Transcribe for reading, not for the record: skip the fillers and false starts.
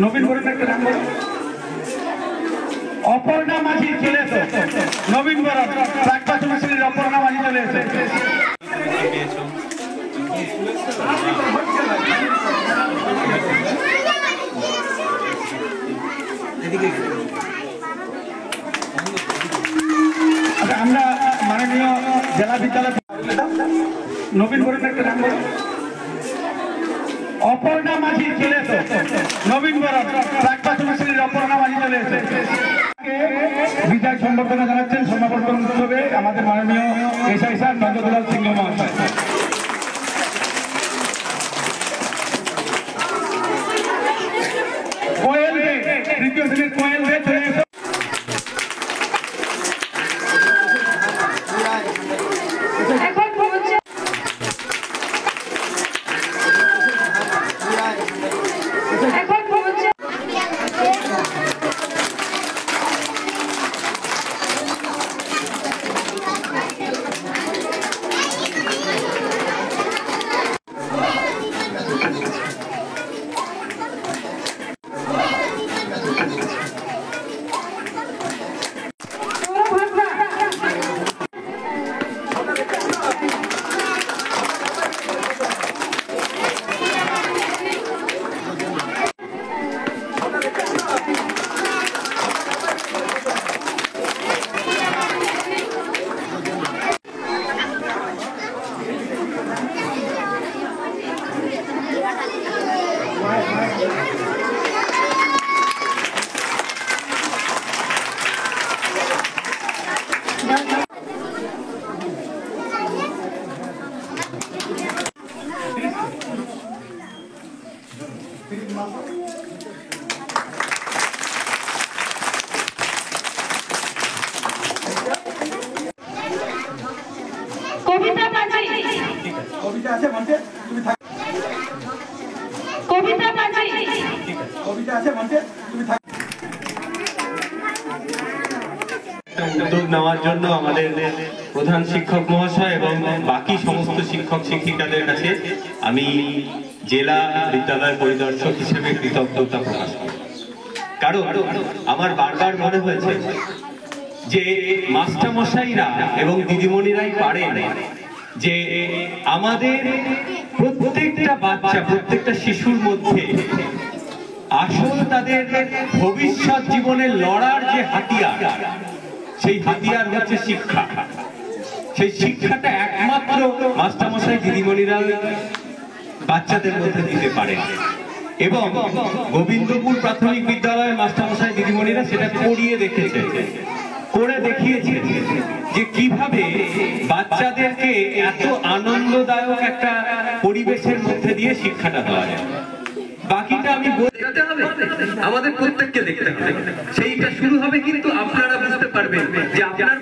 নবীন বরণ একটা নাম বলো। অপর্ণা মাঝি চলে এসো। নবীন বরণ প্রাক প্রাথমিক শ্রেণীর অপর্ণা মাঝি চলে এসো। আমরা মাননীয় জেলা বিদ্যালয় নবীন বরণ একটা নাম বলো। অপর্ণা মাঝি চলে এসো। নবীন বরণ প্রাক প্রাথমিক শ্রেণীর অপর্ণা মাঝি চলে এসো। বিদায় সম্বর্ধনা জানাচ্ছেন সমাবর্তন উৎসবে আমাদের মাননীয় এসআই স্যার নন্দলাল সিংহ মহাশয়। কোয়েল দে তৃতীয় শ্রেণীর কোয়েল দে চলে এসো। কবিতা মাঝি কবিতা আছে মঞ্চে তুমি থাক। কবিতা মাঝি কবিতা আছে মঞ্চে তুমি থাক। উদ্যোগ নেওয়ার জন্য আমাদের প্রধান শিক্ষক মহাশয় এবং বাকি সমস্ত শিক্ষক শিক্ষিকাদের কাছে আমি জেলা বিদ্যালয় পরিদর্শক হিসেবে কৃতজ্ঞতা প্রকাশ করি। কারণ আমার বারবার মনে হয়েছে যে মাস্টারমশাইরা এবং দিদিমণিরাই পারেন যে আমাদের প্রত্যেকটা বাচ্চা প্রত্যেকটা শিশুর মধ্যে আসল তাদের ভবিষ্যৎ জীবনে লড়ার যে হাতিয়ার, সেই হাতিয়ার হচ্ছে শিক্ষা। সেই শিক্ষাটা একমাত্র মাস্টারমশাই দিদিমণিরা বাচ্চাদের মধ্যে দিতে পারে এবং গোবিন্দপুর প্রাথমিক বিদ্যালয়ের মাস্টারমশাই দিদিমণিরা সেটা করিয়ে দেখেছে, করে দেখিয়েছে যে কিভাবে বাচ্চাদেরকে এত আনন্দদায়ক একটা পরিবেশের মধ্যে দিয়ে শিক্ষাটা দেওয়া যায়। বাকিটা আমি দেখতে হবে, আমাদের প্রত্যেককে দেখতে হবে। সেইটা শুরু হবে কিন্তু আপনারা বুঝতে পারবেন যে আপনার